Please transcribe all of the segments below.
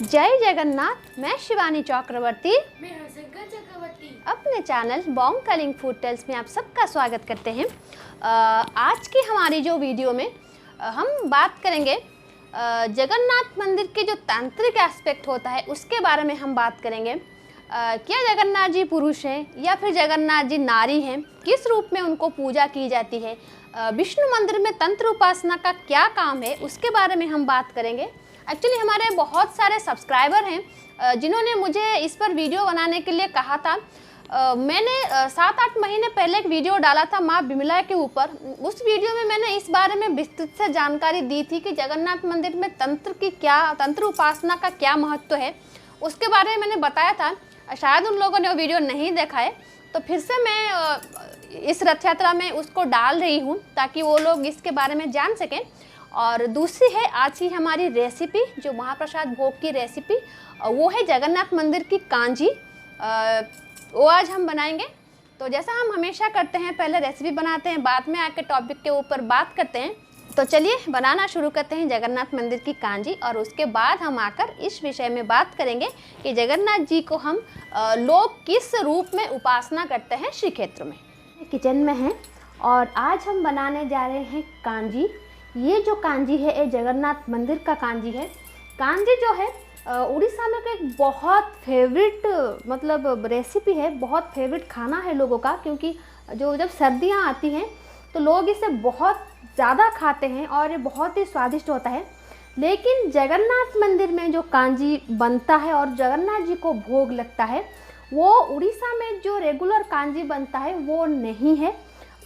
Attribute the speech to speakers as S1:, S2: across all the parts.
S1: जय जगन्नाथ। मैं शिवानी चक्रवर्ती
S2: अपने
S1: channel Bong Calling Food Tales में आप सबका स्वागत करते हैं। आज की हमारी जो वीडियो में हम बात करेंगे जगन्नाथ मंदिर के जो तांत्रिक एस्पेक्ट होता है उसके बारे में हम बात करेंगे। क्या जगन्नाथ जी पुरुष हैं या फिर जगन्नाथ जी नारी हैं, किस रूप में उनको पूजा की जाती है, विष्णु मंदिर में तंत्र उपासना का क्या काम है, उसके बारे में हम बात करेंगे। एक्चुअली हमारे बहुत सारे सब्सक्राइबर हैं जिन्होंने मुझे इस पर वीडियो बनाने के लिए कहा था। मैंने 7-8 महीने पहले एक वीडियो डाला था माँ बिमला के ऊपर। उस वीडियो में मैंने इस बारे में विस्तृत से जानकारी दी थी कि जगन्नाथ मंदिर में तंत्र उपासना का क्या महत्व है, उसके बारे में मैंने बताया था। शायद उन लोगों ने वो वीडियो नहीं देखा है, तो फिर से मैं इस रथ यात्रा में उसको डाल रही हूँ ताकि वो लोग इसके बारे में जान सकें। और दूसरी है आज की हमारी रेसिपी, जो महाप्रसाद भोग की रेसिपी, वो है जगन्नाथ मंदिर की कांजी। वो आज हम बनाएंगे। तो जैसा हम हमेशा करते हैं, पहले रेसिपी बनाते हैं, बाद में आके टॉपिक के ऊपर बात करते हैं। तो चलिए बनाना शुरू करते हैं जगन्नाथ मंदिर की कांजी, और उसके बाद हम आकर इस विषय में बात करेंगे कि जगन्नाथ जी को हम लोग किस रूप में उपासना करते हैं श्री क्षेत्र में। किचन में हैं और आज हम बनाने जा रहे हैं कांजी। ये जो कांजी है ये जगन्नाथ मंदिर का कांजी है। कांजी जो है उड़ीसा में एक बहुत फेवरेट मतलब रेसिपी है, बहुत फेवरेट खाना है लोगों का, क्योंकि जब सर्दियाँ आती हैं तो लोग इसे बहुत ज़्यादा खाते हैं और ये बहुत ही स्वादिष्ट होता है। लेकिन जगन्नाथ मंदिर में जो कांजी बनता है और जगन्नाथ जी को भोग लगता है, वो उड़ीसा में जो रेगुलर कांजी बनता है वो नहीं है,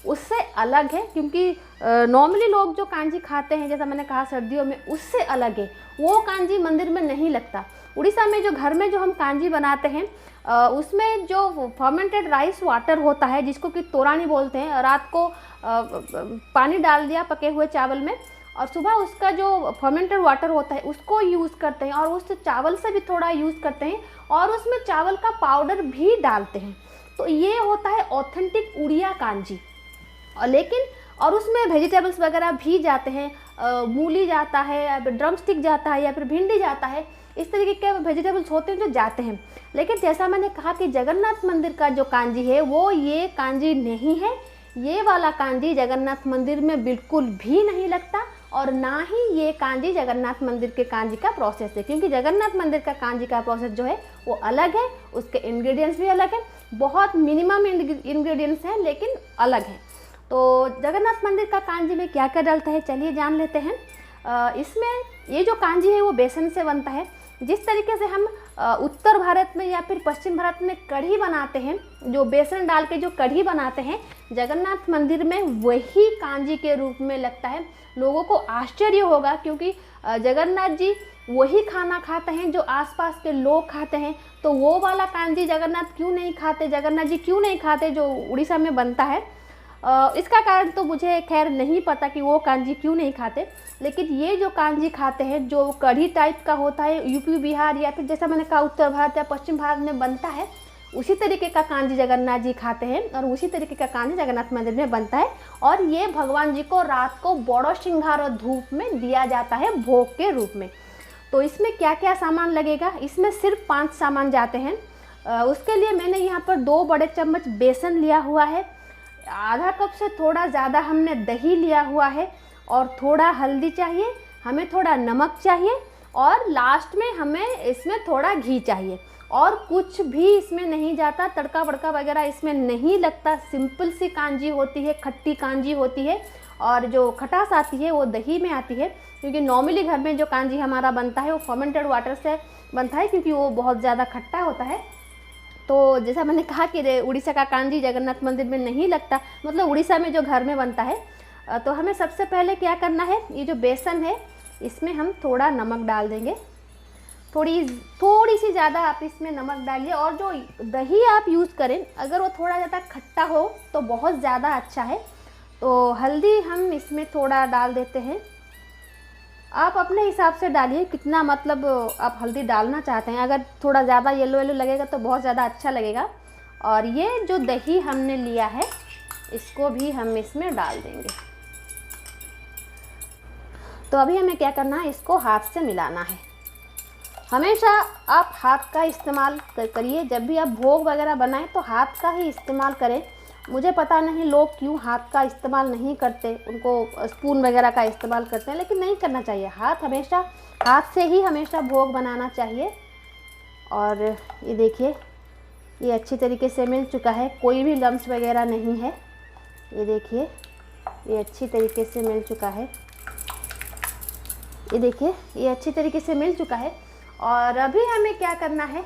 S1: उससे अलग है। क्योंकि नॉर्मली लोग जो कांजी खाते हैं, जैसा मैंने कहा सर्दियों में, उससे अलग है। वो कांजी मंदिर में नहीं लगता। उड़ीसा में जो घर में जो हम कांजी बनाते हैं उसमें जो फर्मेंटेड राइस वाटर होता है, जिसको कि तोरानी बोलते हैं, रात को पानी डाल दिया पके हुए चावल में, और सुबह उसका जो फर्मेंटेड वाटर होता है उसको यूज़ करते हैं, और उस चावल से भी थोड़ा यूज़ करते हैं, और उसमें चावल का पाउडर भी डालते हैं। तो ये होता है ऑथेंटिक उड़िया कांजी। और उसमें वेजिटेबल्स वगैरह भी जाते हैं, मूली जाता है या फिर ड्रम स्टिक जाता है या फिर भिंडी जाता है, इस तरीके के वेजिटेबल्स होते हैं जो जाते हैं। लेकिन जैसा मैंने कहा कि जगन्नाथ मंदिर का जो कांजी है वो ये कांजी नहीं है। ये वाला कांजी जगन्नाथ मंदिर में बिल्कुल भी नहीं लगता, और ना ही ये कांजी जगन्नाथ मंदिर के कांजी का प्रोसेस है। क्योंकि जगन्नाथ मंदिर का कांजी का प्रोसेस जो है वो अलग है, उसके इंग्रेडिएंट्स भी अलग हैं, बहुत मिनिमम इंग्रेडिएंट्स हैं लेकिन अलग हैं। तो जगन्नाथ मंदिर का कांजी में क्या क्या डलता है चलिए जान लेते हैं। इसमें ये जो कांजी है वो बेसन से बनता है। जिस तरीके से हम उत्तर भारत में या फिर पश्चिम भारत में कढ़ी बनाते हैं, जो बेसन डाल के जो कढ़ी बनाते हैं, जगन्नाथ मंदिर में वही कांजी के रूप में लगता है। लोगों को आश्चर्य होगा, क्योंकि जगन्नाथ जी वही खाना खाते हैं जो आसपास के लोग खाते हैं। तो वो वाला कांजी जगन्नाथ क्यों नहीं खाते, जगन्नाथ जी क्यों नहीं खाते जो उड़ीसा में बनता है? इसका कारण तो मुझे खैर नहीं पता कि वो कांजी क्यों नहीं खाते। लेकिन ये जो कांजी खाते हैं, जो कढ़ी टाइप का होता है, यूपी बिहार या फिर जैसा मैंने कहा उत्तर भारत या पश्चिम भारत में बनता है, उसी तरीके का कांजी जगन्नाथ जी खाते हैं, और उसी तरीके का कांजी जगन्नाथ मंदिर में बनता है। और ये भगवान जी को रात को बड़ो श्रृंगार और धूप में दिया जाता है भोग के रूप में। तो इसमें क्या क्या सामान लगेगा? इसमें सिर्फ 5 सामान जाते हैं। उसके लिए मैंने यहाँ पर 2 बड़े चम्मच बेसन लिया हुआ है, आधा कप से थोड़ा ज़्यादा हमने दही लिया हुआ है, और थोड़ा हल्दी चाहिए, हमें थोड़ा नमक चाहिए, और लास्ट में हमें इसमें थोड़ा घी चाहिए। और कुछ भी इसमें नहीं जाता, तड़का वड़का वगैरह इसमें नहीं लगता। सिंपल सी कांजी होती है, खट्टी कांजी होती है, और जो खटास आती है वो दही में आती है। क्योंकि नॉर्मली घर में जो कांजी हमारा बनता है वो फर्मेंटेड वाटर से बनता है, क्योंकि वो बहुत ज़्यादा खट्टा होता है। तो जैसा मैंने कहा कि उड़ीसा का कांजी जगन्नाथ मंदिर में नहीं लगता, मतलब उड़ीसा में जो घर में बनता है। तो हमें सबसे पहले क्या करना है, ये जो बेसन है इसमें हम थोड़ा नमक डाल देंगे, थोड़ी सी ज़्यादा आप इसमें नमक डालिए। और जो दही आप यूज़ करें, अगर वो थोड़ा ज़्यादा खट्टा हो तो बहुत ज़्यादा अच्छा है। तो हल्दी हम इसमें थोड़ा डाल देते हैं, आप अपने हिसाब से डालिए कितना मतलब आप हल्दी डालना चाहते हैं। अगर थोड़ा ज़्यादा येलो येलो लगेगा तो बहुत ज़्यादा अच्छा लगेगा। और ये जो दही हमने लिया है इसको भी हम इसमें डाल देंगे। तो अभी हमें क्या करना है, इसको हाथ से मिलाना है। हमेशा आप हाथ का इस्तेमाल करिए। जब भी आप भोग वगैरह बनाएं तो हाथ का ही इस्तेमाल करें। मुझे पता नहीं लोग क्यों हाथ का इस्तेमाल नहीं करते, उनको स्पून वगैरह का इस्तेमाल करते हैं, लेकिन नहीं करना चाहिए। हाथ से ही हमेशा भोग बनाना चाहिए। और ये देखिए, ये अच्छी तरीके से मिल चुका है, कोई भी लम्स वगैरह नहीं है। ये देखिए, ये अच्छी तरीके से मिल चुका है। ये देखिए, ये अच्छी तरीके से मिल चुका है। और अभी हमें क्या करना है,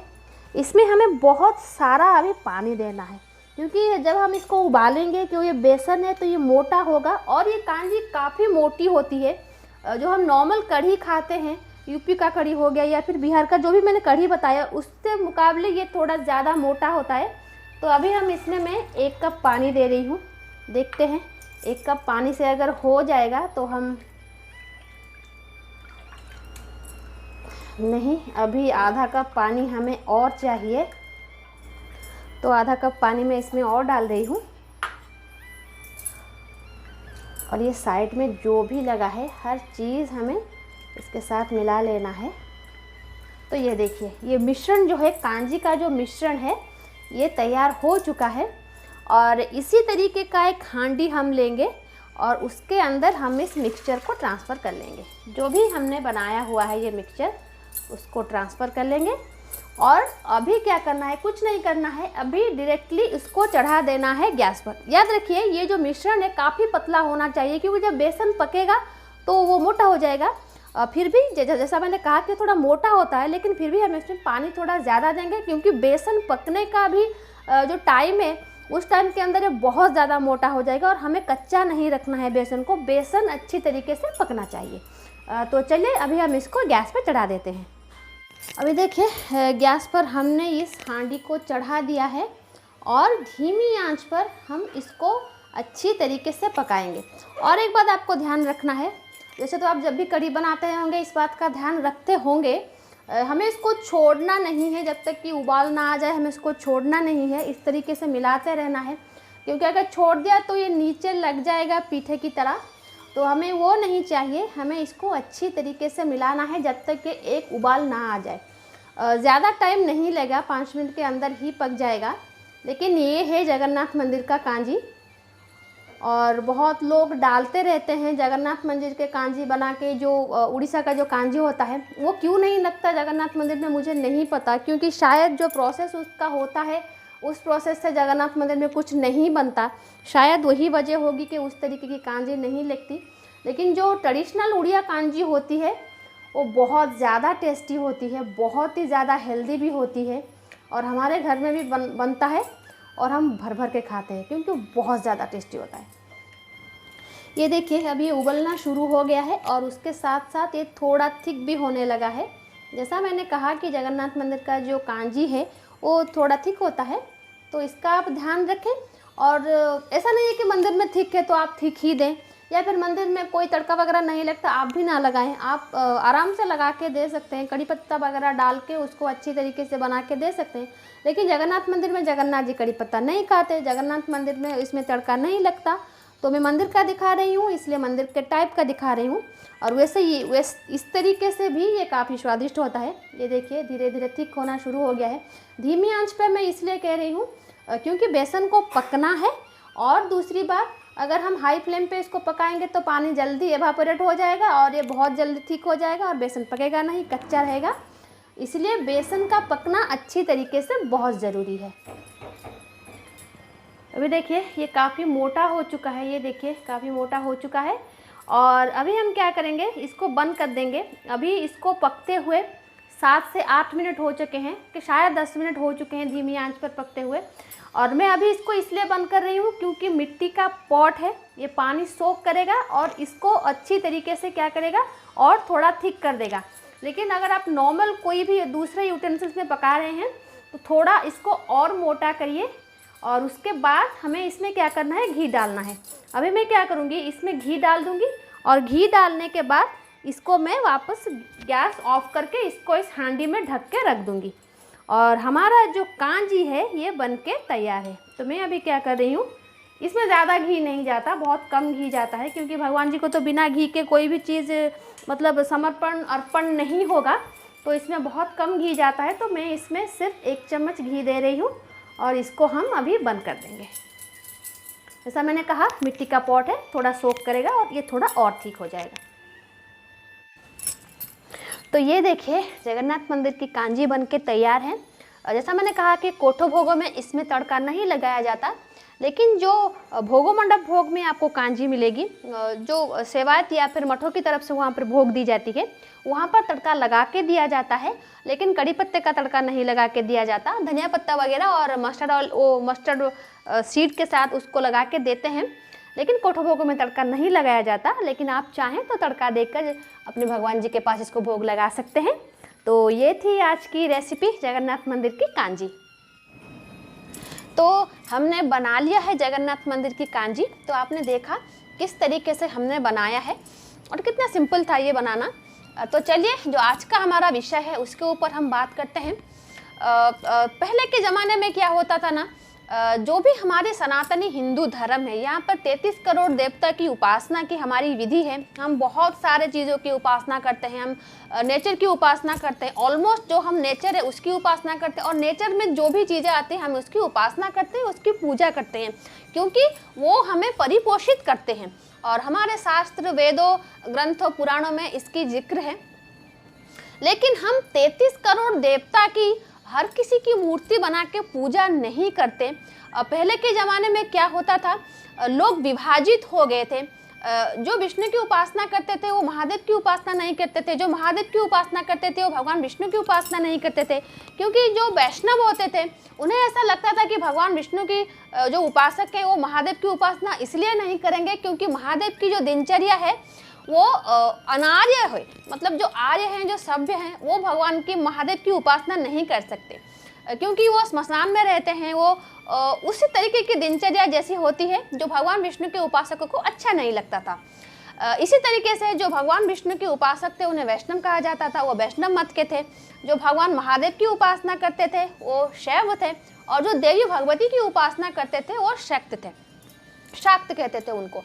S1: इसमें हमें बहुत सारा अभी पानी देना है, क्योंकि जब हम इसको उबालेंगे, क्योंकि ये बेसन है तो ये मोटा होगा। और ये कांजी काफ़ी मोटी होती है। जो हम नॉर्मल कढ़ी खाते हैं, यूपी का कढ़ी हो गया या फिर बिहार का, जो भी मैंने कढ़ी बताया, उससे मुकाबले ये थोड़ा ज़्यादा मोटा होता है। तो अभी हम इसमें मैं 1 कप पानी दे रही हूँ। देखते हैं 1 कप पानी से अगर हो जाएगा तो हम, नहीं, अभी आधा कप पानी हमें और चाहिए। तो आधा कप पानी मैं इसमें और डाल रही हूँ। और ये साइड में जो भी लगा है हर चीज़ हमें इसके साथ मिला लेना है। तो ये देखिए, ये मिश्रण जो है, कांजी का जो मिश्रण है, ये तैयार हो चुका है। और इसी तरीके का एक हांडी हम लेंगे और उसके अंदर हम इस मिक्सचर को ट्रांसफ़र कर लेंगे। जो भी हमने बनाया हुआ है ये मिक्सचर, उसको ट्रांसफ़र कर लेंगे। और अभी क्या करना है, कुछ नहीं करना है, अभी डायरेक्टली इसको चढ़ा देना है गैस पर। याद रखिए, ये जो मिश्रण है काफ़ी पतला होना चाहिए, क्योंकि जब बेसन पकेगा तो वो मोटा हो जाएगा। फिर भी जैसा मैंने कहा कि थोड़ा मोटा होता है, लेकिन फिर भी हम इसमें पानी थोड़ा ज़्यादा देंगे, क्योंकि बेसन पकने का भी जो टाइम है, उस टाइम के अंदर ये बहुत ज़्यादा मोटा हो जाएगा। और हमें कच्चा नहीं रखना है बेसन को, बेसन अच्छी तरीके से पकना चाहिए। तो चलिए अभी हम इसको गैस पर चढ़ा देते हैं। अभी देखिए, गैस पर हमने इस हांडी को चढ़ा दिया है और धीमी आंच पर हम इसको अच्छी तरीके से पकाएंगे। और एक बात आपको ध्यान रखना है, जैसे तो आप जब भी कढ़ी बनाते होंगे इस बात का ध्यान रखते होंगे, हमें इसको छोड़ना नहीं है। जब तक कि उबाल ना आ जाए हमें इसको छोड़ना नहीं है, इस तरीके से मिलाते रहना है। क्योंकि अगर छोड़ दिया तो ये नीचे लग जाएगा पीठे की तरह, तो हमें वो नहीं चाहिए। हमें इसको अच्छी तरीके से मिलाना है जब तक कि एक उबाल ना आ जाए। ज़्यादा टाइम नहीं लगेगा, 5 मिनट के अंदर ही पक जाएगा। लेकिन ये है जगन्नाथ मंदिर का कांजी। और बहुत लोग डालते रहते हैं जगन्नाथ मंदिर के कांजी बना के, जो उड़ीसा का जो कांजी होता है वो क्यों नहीं लगता जगन्नाथ मंदिर में, मुझे नहीं पता। क्योंकि शायद जो प्रोसेस उसका होता है, उस प्रोसेस से जगन्नाथ मंदिर में कुछ नहीं बनता। शायद वही वजह होगी कि उस तरीके की कांजी नहीं लगती। लेकिन जो ट्रेडिशनल उड़िया कांजी होती है वो बहुत ज़्यादा टेस्टी होती है, बहुत ही ज़्यादा हेल्दी भी होती है। और हमारे घर में भी बनता है और हम भर भर के खाते हैं, क्योंकि बहुत ज़्यादा टेस्टी होता है। ये देखिए, अभी ये उबलना शुरू हो गया है और उसके साथ साथ ये थोड़ा थिक भी होने लगा है। जैसा मैंने कहा कि जगन्नाथ मंदिर का जो कांजी है वो थोड़ा थिक होता है, तो इसका आप ध्यान रखें। और ऐसा नहीं है कि मंदिर में थिक है तो आप थिक ही दें, या फिर मंदिर में कोई तड़का वगैरह नहीं लगता आप भी ना लगाएं। आप आराम से लगा के दे सकते हैं, कड़ी पत्ता वगैरह डाल के उसको अच्छी तरीके से बना के दे सकते हैं। लेकिन जगन्नाथ मंदिर में जगन्नाथ जी कड़ी पत्ता नहीं खाते, जगन्नाथ मंदिर में इसमें तड़का नहीं लगता। तो मैं मंदिर का दिखा रही हूँ, इसलिए मंदिर के टाइप का दिखा रही हूँ। और वैसे इस तरीके से भी ये काफ़ी स्वादिष्ट होता है। ये देखिए, धीरे धीरे थिक होना शुरू हो गया है। धीमी आंच पे मैं इसलिए कह रही हूँ क्योंकि बेसन को पकना है। और दूसरी बात, अगर हम हाई फ्लेम पे इसको पकाएंगे तो पानी जल्दी एवापोरेट हो जाएगा और ये बहुत जल्दी थिक हो जाएगा और बेसन पकेगा नहीं, कच्चा रहेगा। इसलिए बेसन का पकना अच्छी तरीके से बहुत ज़रूरी है। अभी देखिए, ये काफ़ी मोटा हो चुका है। ये देखिए, काफ़ी मोटा हो चुका है। और अभी हम क्या करेंगे, इसको बंद कर देंगे। अभी इसको पकते हुए 7 से 8 मिनट हो चुके हैं, कि शायद 10 मिनट हो चुके हैं धीमी आंच पर पकते हुए। और मैं अभी इसको इसलिए बंद कर रही हूँ क्योंकि मिट्टी का पॉट है, ये पानी सोख करेगा और इसको अच्छी तरीके से क्या करेगा, और थोड़ा थिक कर देगा। लेकिन अगर आप नॉर्मल कोई भी दूसरे यूटेंसिल्स में पका रहे हैं तो थोड़ा इसको और मोटा करिए। और उसके बाद हमें इसमें क्या करना है, घी डालना है। अभी मैं क्या करूँगी, इसमें घी डाल दूँगी और घी डालने के बाद इसको मैं वापस गैस ऑफ करके इसको इस हांडी में ढक के रख दूँगी। और हमारा जो कांजी है ये बनके तैयार है। तो मैं अभी क्या कर रही हूँ, इसमें ज़्यादा घी नहीं जाता, बहुत कम घी जाता है, क्योंकि भगवान जी को तो बिना घी के कोई भी चीज़ मतलब समर्पण अर्पण नहीं होगा। तो इसमें बहुत कम घी जाता है, तो मैं इसमें सिर्फ 1 चम्मच घी दे रही हूँ और इसको हम अभी बंद कर देंगे। जैसा मैंने कहा मिट्टी का पॉट है, थोड़ा सोख करेगा और ये थोड़ा और ठीक हो जाएगा। तो ये देखिए जगन्नाथ मंदिर की कांजी बनके तैयार है। जैसा मैंने कहा कि कोठो भोगों में इसमें तड़का नहीं लगाया जाता, लेकिन जो भोगो मंडप भोग में आपको कांजी मिलेगी, जो सेवायत या फिर मठों की तरफ से वहाँ पर भोग दी जाती है, वहाँ पर तड़का लगा के दिया जाता है, लेकिन कड़ी पत्ते का तड़का नहीं लगा के दिया जाता। धनिया पत्ता वगैरह और मस्टर्ड ऑयल, वो मस्टर्ड सीड के साथ उसको लगा के देते हैं, लेकिन कोठो भोगों में तड़का नहीं लगाया जाता। लेकिन आप चाहें तो तड़का देकर अपने भगवान जी के पास इसको भोग लगा सकते हैं। तो ये थी आज की रेसिपी जगन्नाथ मंदिर की कांजी। तो हमने बना लिया है जगन्नाथ मंदिर की कांजी। तो आपने देखा किस तरीके से हमने बनाया है और कितना सिंपल था ये बनाना। तो चलिए जो आज का हमारा विषय है उसके ऊपर हम बात करते हैं। पहले के ज़माने में क्या होता था ना, जो भी हमारे सनातनी हिंदू धर्म है, यहाँ पर 33 करोड़ देवता की उपासना की हमारी विधि है। हम बहुत सारे चीज़ों की उपासना करते हैं, हम नेचर की उपासना करते हैं, ऑलमोस्ट जो हम नेचर है उसकी उपासना करते हैं, और नेचर में जो भी चीज़ें आती हैं हम उसकी उपासना करते हैं, उसकी पूजा करते हैं, क्योंकि वो हमें परिपोषित करते हैं। और हमारे शास्त्र, वेदों, ग्रंथों, पुराणों में इसकी जिक्र है। लेकिन हम 33 करोड़ देवता की हर किसी की मूर्ति बना के पूजा नहीं करते। पहले के ज़माने में क्या होता था, लोग विभाजित हो गए थे। जो विष्णु की उपासना करते थे वो महादेव की उपासना नहीं करते थे, जो महादेव की उपासना करते थे वो भगवान विष्णु की उपासना नहीं करते थे, क्योंकि जो वैष्णव होते थे उन्हें ऐसा लगता था कि भगवान विष्णु की जो उपासक हैं वो महादेव की उपासना इसलिए नहीं करेंगे क्योंकि महादेव की जो दिनचर्या है वो अनार्य है, मतलब जो आर्य हैं, जो सभ्य हैं, वो भगवान की, महादेव की उपासना नहीं कर सकते, क्योंकि वो स्मशान में रहते हैं। वो उसी तरीके की दिनचर्या जैसी होती है जो भगवान विष्णु के उपासकों को अच्छा नहीं लगता था। इसी तरीके से जो भगवान विष्णु के उपासक थे उन्हें वैष्णव कहा जाता था, वो वैष्णव मत के थे। जो भगवान महादेव की उपासना करते थे वो शैव थे, और जो देवी भगवती की उपासना करते थे वो शक्त थे, शाक्त कहते थे उनको।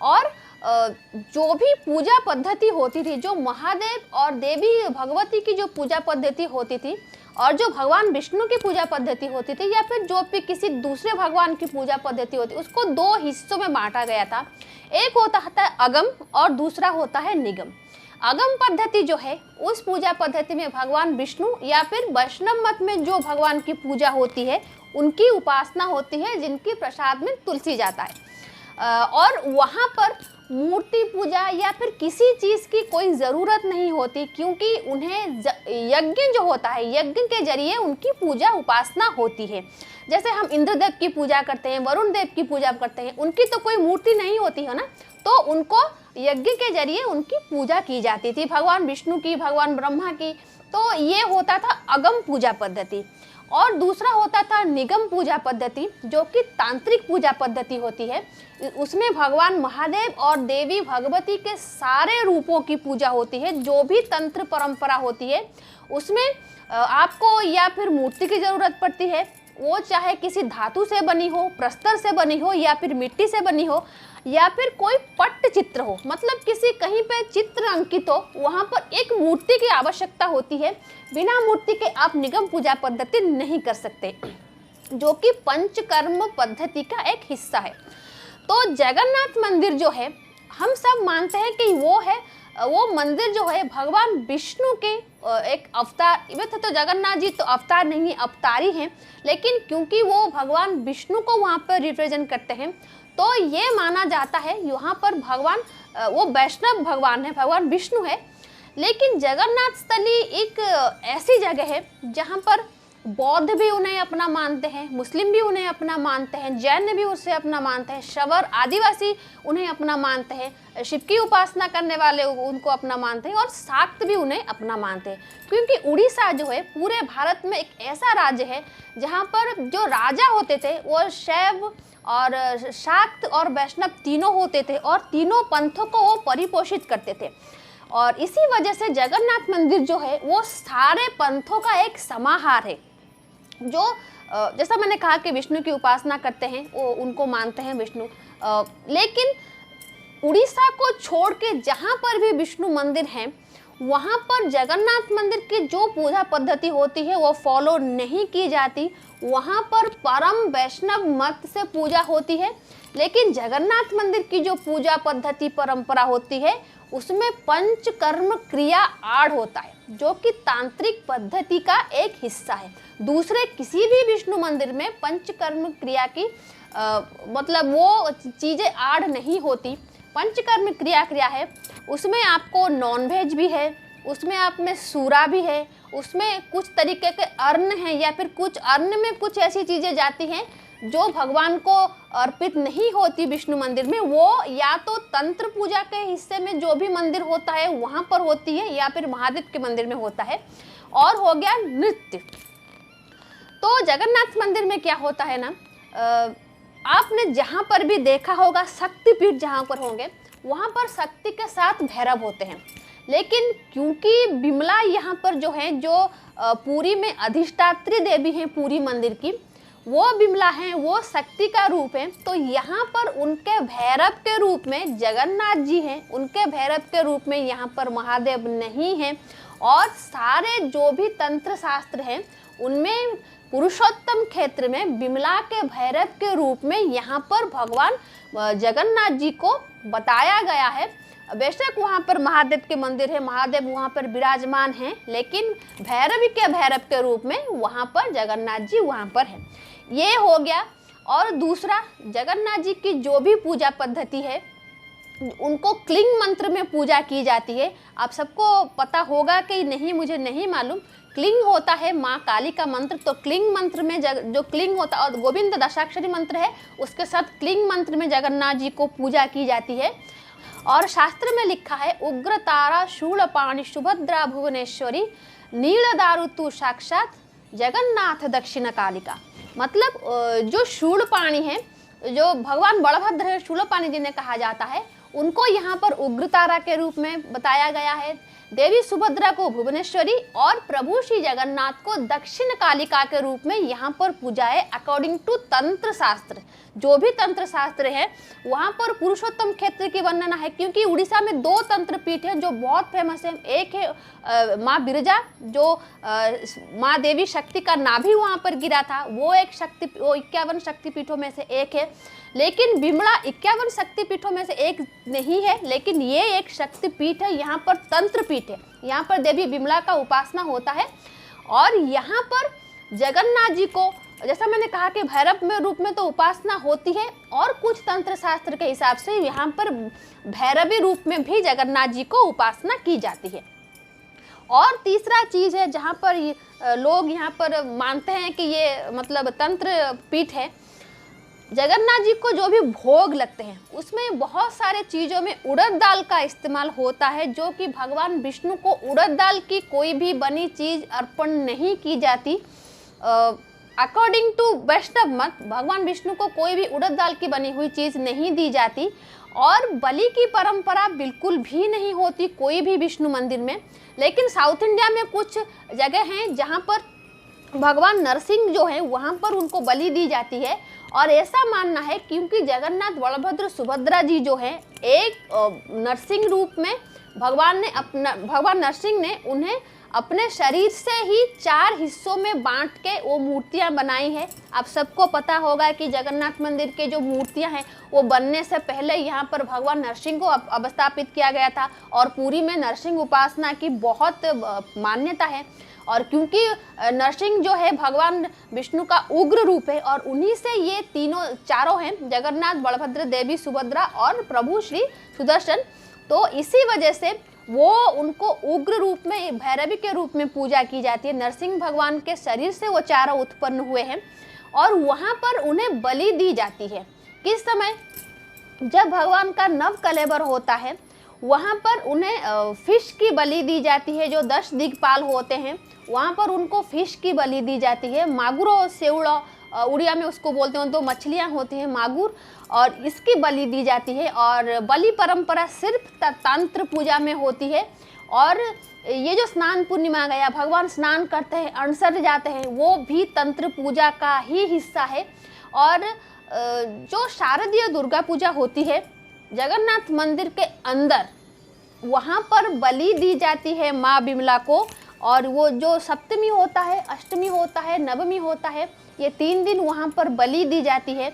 S1: और जो भी पूजा पद्धति होती थी, जो महादेव और देवी भगवती की जो पूजा पद्धति होती थी और जो भगवान विष्णु की पूजा पद्धति होती थी, या फिर जो भी किसी दूसरे भगवान की पूजा पद्धति होती, उसको 2 हिस्सों में बांटा गया था। एक होता है अगम और दूसरा होता है निगम। अगम पद्धति जो है उस पूजा पद्धति में भगवान विष्णु या फिर वैष्णव मत में जो भगवान की पूजा होती है उनकी उपासना होती है, जिनकी प्रसाद में तुलसी जाता है। और वहाँ पर मूर्ति पूजा या फिर किसी चीज़ की कोई ज़रूरत नहीं होती, क्योंकि उन्हें यज्ञ जो होता है, यज्ञ के जरिए उनकी पूजा उपासना होती है। जैसे हम इंद्रदेव की पूजा करते हैं, वरुण देव की पूजा करते हैं, उनकी तो कोई मूर्ति नहीं होती है ना, तो उनको यज्ञ के जरिए उनकी पूजा की जाती थी, भगवान विष्णु की, भगवान ब्रह्मा की। तो ये होता था अगम पूजा पद्धति। और दूसरा होता था निगम पूजा पद्धति, जो कि तांत्रिक पूजा पद्धति होती है। उसमें भगवान महादेव और देवी भगवती के सारे रूपों की पूजा होती है। जो भी तंत्र परंपरा होती है उसमें आपको या फिर मूर्ति की ज़रूरत पड़ती है, वो चाहे किसी धातु से बनी हो, प्रस्तर से बनी हो, या फिर मिट्टी से बनी हो, या फिर कोई पट्ट चित्र हो, मतलब किसी कहीं पे चित्र अंकित हो, वहाँ पर एक मूर्ति की आवश्यकता होती है। बिना मूर्ति के आप निगम पूजा पद्धति नहीं कर सकते, जो कि पंचकर्म पद्धति का एक हिस्सा है। तो जगन्नाथ मंदिर जो है, हम सब मानते हैं कि वो मंदिर जो है भगवान विष्णु के एक अवतार। वैसे तो जगन्नाथ जी तो अवतार नहीं, अवतारी हैं, लेकिन क्योंकि वो भगवान विष्णु को वहाँ पर रिप्रेजेंट करते हैं, तो ये माना जाता है यहाँ पर भगवान वो वैष्णव भगवान है, भगवान विष्णु है। लेकिन जगन्नाथ स्थली एक ऐसी जगह है जहाँ पर बौद्ध भी उन्हें अपना मानते हैं, मुस्लिम भी उन्हें अपना मानते हैं, जैन भी उसे अपना मानते हैं, शबर आदिवासी उन्हें अपना मानते हैं, शिव की उपासना करने वाले उनको अपना मानते हैं, और शाक्त भी उन्हें अपना मानते हैं। क्योंकि उड़ीसा जो है पूरे भारत में एक ऐसा राज्य है जहाँ पर जो राजा होते थे वो शैव और शाक्त और वैष्णव तीनों होते थे, और तीनों पंथों को वो परिपोषित करते थे। और इसी वजह से जगन्नाथ मंदिर जो है वो सारे पंथों का एक समाहार है। जो जैसा मैंने कहा कि विष्णु की उपासना करते हैं, वो उनको मानते हैं विष्णु, लेकिन उड़ीसा को छोड़ के जहाँ पर भी विष्णु मंदिर हैं वहाँ पर जगन्नाथ मंदिर की जो पूजा पद्धति होती है वो फॉलो नहीं की जाती। वहाँ पर परम वैष्णव मत से पूजा होती है। लेकिन जगन्नाथ मंदिर की जो पूजा पद्धति परंपरा होती है उसमें पंचकर्म क्रिया आड़ होता है, जो कि तांत्रिक पद्धति का एक हिस्सा है। दूसरे किसी भी विष्णु मंदिर में पंचकर्म क्रिया की मतलब वो चीज़ें आड़ नहीं होती। पंचकर्म क्रिया है, उसमें आपको नॉनवेज भी है, उसमें आप में सूरा भी है, उसमें कुछ तरीके के अन्न हैं, या फिर कुछ अन्न में कुछ ऐसी चीज़ें जाती हैं जो भगवान को अर्पित नहीं होती विष्णु मंदिर में। वो या तो तंत्र पूजा के हिस्से में जो भी मंदिर होता है वहाँ पर होती है, या फिर महादेव के मंदिर में होता है। और हो गया नृत्य। तो जगन्नाथ मंदिर में क्या होता है ना, आपने जहाँ पर भी देखा होगा शक्तिपीठ जहाँ पर होंगे वहाँ पर शक्ति के साथ भैरव होते हैं। लेकिन क्योंकि बिमला यहाँ पर जो है, जो पुरी में अधिष्ठात्री देवी हैं पुरी मंदिर की, वो बिमला हैं, वो शक्ति का रूप है, तो यहाँ पर उनके भैरव के रूप में जगन्नाथ जी हैं, उनके भैरव के रूप में यहाँ पर महादेव नहीं हैं। और सारे जो भी तंत्र शास्त्र हैं उनमें पुरुषोत्तम क्षेत्र में बिमला के भैरव के रूप में यहाँ पर भगवान जगन्नाथ जी को बताया गया है। बेशक वहाँ पर महादेव के मंदिर है, महादेव वहाँ पर विराजमान हैं, लेकिन भैरवी के भैरव के रूप में वहाँ पर जगन्नाथ जी वहाँ पर है। ये हो गया। और दूसरा, जगन्नाथ जी की जो भी पूजा पद्धति है उनको क्लिंग मंत्र में पूजा की जाती है। आप सबको पता होगा कि नहीं, मुझे नहीं मालूम। क्लिंग होता है माँ काली का मंत्र, तो क्लिंग मंत्र में जो क्लिंग होता है, और गोविंद दशाक्षरी मंत्र है, उसके साथ क्लिंग मंत्र में जगन्नाथ जी को पूजा की जाती है। और शास्त्र में लिखा है, उग्र तारा शूलपाणि सुभद्रा भुवनेश्वरी नील दारु तू साक्षात जगन्नाथ दक्षिण कालिका। मतलब जो शूलपाणि है, जो भगवान बलभद्र है, शूलपाणि जिन्हें कहा जाता है, उनको यहाँ पर उग्र तारा के रूप में बताया गया है। देवी सुभद्रा को भुवनेश्वरी और प्रभु श्री जगन्नाथ को दक्षिण कालिका के रूप में यहाँ पर पूजा है। अकॉर्डिंग टू तंत्र शास्त्र, जो भी तंत्र शास्त्र है वहाँ पर पुरुषोत्तम क्षेत्र की वर्णना है। क्योंकि उड़ीसा में 2 तंत्र पीठ हैं जो बहुत फेमस है। एक है माँ बिरजा, जो माँ देवी शक्ति का नाभि वहाँ पर गिरा था, वो एक शक्ति, वो 51 शक्तिपीठों में से एक है। लेकिन बिमला 51 शक्तिपीठों में से एक नहीं है, लेकिन ये एक शक्तिपीठ है, यहाँ पर तंत्र पीठ है, यहाँ पर देवी बिमला का उपासना होता है। और यहाँ पर जगन्नाथ जी को, जैसा मैंने कहा कि भैरव में रूप में तो उपासना होती है, और कुछ तंत्र शास्त्र के हिसाब से यहाँ पर भैरवी रूप में भी जगन्नाथ जी को उपासना की जाती है। और तीसरा चीज़ है जहाँ पर लोग यहाँ पर मानते हैं कि ये मतलब तंत्र पीठ है, जगन्नाथ जी को जो भी भोग लगते हैं उसमें बहुत सारे चीज़ों में उड़द दाल का इस्तेमाल होता है, जो कि भगवान विष्णु को उड़द दाल की कोई भी बनी चीज़ अर्पण नहीं की जाती। अकॉर्डिंग टू वैष्णव मत, भगवान विष्णु को कोई भी उड़द दाल की बनी हुई चीज़ नहीं दी जाती। और बलि की परंपरा बिल्कुल भी नहीं होती कोई भी विष्णु मंदिर में। लेकिन साउथ इंडिया में कुछ जगह हैं जहाँ पर भगवान नरसिंह जो हैं वहाँ पर उनको बलि दी जाती है। और ऐसा मानना है क्योंकि जगन्नाथ बलभद्र सुभद्रा जी जो हैं एक नरसिंह रूप में भगवान नरसिंह ने उन्हें अपने शरीर से ही 4 हिस्सों में बांट के वो मूर्तियां बनाई है। आप सबको पता होगा कि जगन्नाथ मंदिर के जो मूर्तियां हैं वो बनने से पहले यहाँ पर भगवान नरसिंह को अवस्थापित किया गया था, और पुरी में नरसिंह उपासना की बहुत मान्यता है। और क्योंकि नरसिंह जो है भगवान विष्णु का उग्र रूप है, और उन्हीं से ये चारों हैं, जगन्नाथ, बलभद्र, देवी सुभद्रा और प्रभु श्री सुदर्शन, तो इसी वजह से वो उनको उग्र रूप में, भैरवी के रूप में पूजा की जाती है। नरसिंह भगवान के शरीर से वो चारों उत्पन्न हुए हैं, और वहाँ पर उन्हें बलि दी जाती है। किस समय? जब भगवान का नव कलेबर होता है, वहाँ पर उन्हें फिश की बलि दी जाती है। जो 10 दिग्पाल होते हैं वहाँ पर उनको फिश की बलि दी जाती है। मागुरो सेवड़ा उड़िया में उसको बोलते हैं, तो मछलियाँ होती हैं मागुर, और इसकी बलि दी जाती है। और बलि परंपरा सिर्फ तंत्र पूजा में होती है। और ये जो स्नान पूर्णिमा गया, भगवान स्नान करते हैं, अणसर जाते हैं, वो भी तंत्र पूजा का ही हिस्सा है। और जो शारदीय दुर्गा पूजा होती है जगन्नाथ मंदिर के अंदर, वहाँ पर बलि दी जाती है माँ बिमला को। और वो जो सप्तमी होता है, अष्टमी होता है, नवमी होता है, ये 3 दिन वहाँ पर बलि दी जाती है।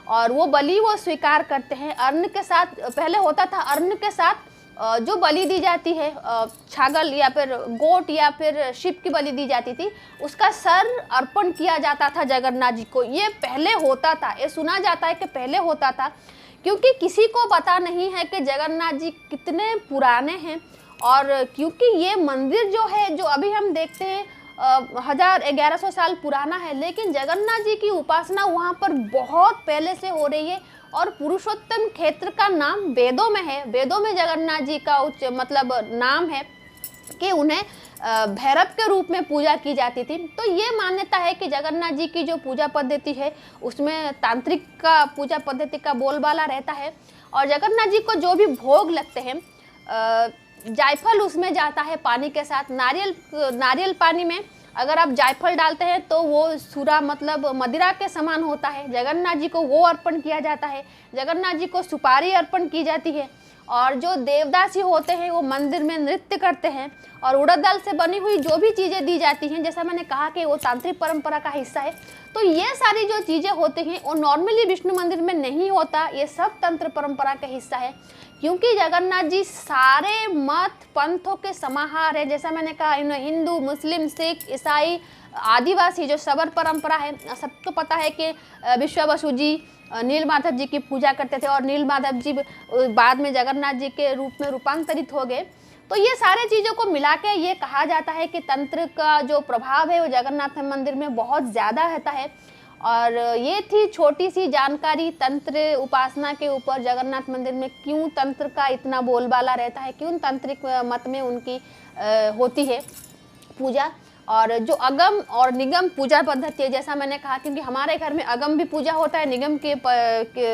S1: और वो बलि वो स्वीकार करते हैं अन्न के साथ। पहले होता था अन्न के साथ जो बलि दी जाती है, छागल या फिर गोट या फिर शिप की बलि दी जाती थी, उसका सर अर्पण किया जाता था जगन्नाथ जी को। ये पहले होता था, ये सुना जाता है कि पहले होता था, क्योंकि किसी को पता नहीं है कि जगन्नाथ जी कितने पुराने हैं। और क्योंकि ये मंदिर जो है, जो अभी हम देखते हैं 1100 साल पुराना है, लेकिन जगन्नाथ जी की उपासना वहाँ पर बहुत पहले से हो रही है। और पुरुषोत्तम क्षेत्र का नाम वेदों में है। वेदों में जगन्नाथ जी का उच्च मतलब नाम है कि उन्हें भैरव के रूप में पूजा की जाती थी। तो ये मान्यता है कि जगन्नाथ जी की जो पूजा पद्धति है उसमें तांत्रिक का पूजा पद्धति का बोलबाला रहता है। और जगन्नाथ जी को जो भी भोग लगते हैं, जायफल उसमें जाता है पानी के साथ। नारियल पानी में अगर आप जायफल डालते हैं तो वो सूरा मतलब मदिरा के समान होता है। जगन्नाथ जी को वो अर्पण किया जाता है। जगन्नाथ जी को सुपारी अर्पण की जाती है। और जो देवदासी होते हैं वो मंदिर में नृत्य करते हैं। और उड़द दाल से बनी हुई जो भी चीज़ें दी जाती हैं, जैसा मैंने कहा कि वो तांत्रिक परंपरा का हिस्सा है। तो ये सारी जो चीज़ें होती हैं वो नॉर्मली विष्णु मंदिर में नहीं होता। ये सब तंत्र परंपरा का हिस्सा है, क्योंकि जगन्नाथ जी सारे मत पंथों के समाहार है। जैसा मैंने कहा, हिंदू, मुस्लिम, सिख, ईसाई, आदिवासी जो शबर परंपरा है, सबको पता है कि विश्वावसु जी नीलमाधव जी की पूजा करते थे और नीलमाधव जी बाद में जगन्नाथ जी के रूप में रूपांतरित हो गए। तो ये सारे चीज़ों को मिला के ये कहा जाता है कि तंत्र का जो प्रभाव है वो जगन्नाथ मंदिर में बहुत ज़्यादा रहता है। और ये थी छोटी सी जानकारी तंत्र उपासना के ऊपर। जगन्नाथ मंदिर में क्यों तंत्र का इतना बोलबाला रहता है, क्यों तांत्रिक मत में उनकी होती है पूजा। और जो अगम और निगम पूजा पद्धति है, जैसा मैंने कहा, क्योंकि हमारे घर में अगम भी पूजा होता है, निगम के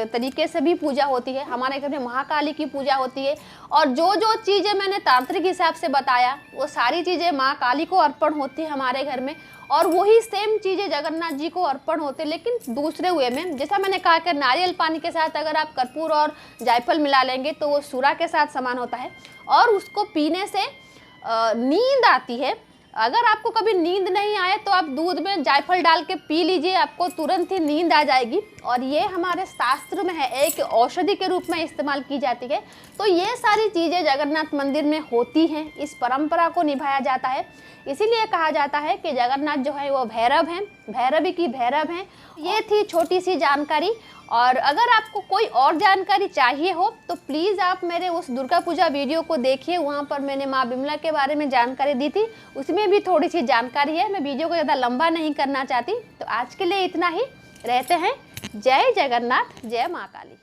S1: तरीके से भी पूजा होती है। हमारे घर में महाकाली की पूजा होती है। और जो जो चीज़ें मैंने तांत्रिक हिसाब से बताया वो सारी चीज़ें माँ काली को अर्पण होती है हमारे घर में। और वही सेम चीज़ें जगन्नाथ जी को अर्पण होते, लेकिन दूसरे वे में। जैसा मैंने कहा कि नारियल पानी के साथ अगर आप कर्पूर और जायफल मिला लेंगे तो वो सूरा के साथ समान होता है। और उसको पीने से नींद आती है। अगर आपको कभी नींद नहीं आए तो आप दूध में जायफल डाल के पी लीजिए, आपको तुरंत ही नींद आ जाएगी। और ये हमारे शास्त्र में है, एक औषधि के रूप में इस्तेमाल की जाती है। तो ये सारी चीज़ें जगन्नाथ मंदिर में होती हैं, इस परंपरा को निभाया जाता है। इसीलिए कहा जाता है कि जगन्नाथ जो है वो भैरव हैं, भैरवी की भैरव हैं। ये थी छोटी सी जानकारी। और अगर आपको कोई और जानकारी चाहिए हो तो प्लीज़ आप मेरे उस दुर्गा पूजा वीडियो को देखिए, वहाँ पर मैंने माँ बिमला के बारे में जानकारी दी थी, उसमें भी थोड़ी सी जानकारी है। मैं वीडियो को ज़्यादा लंबा नहीं करना चाहती, तो आज के लिए इतना ही। रहते हैं। जय जगन्नाथ, जय माँ काली।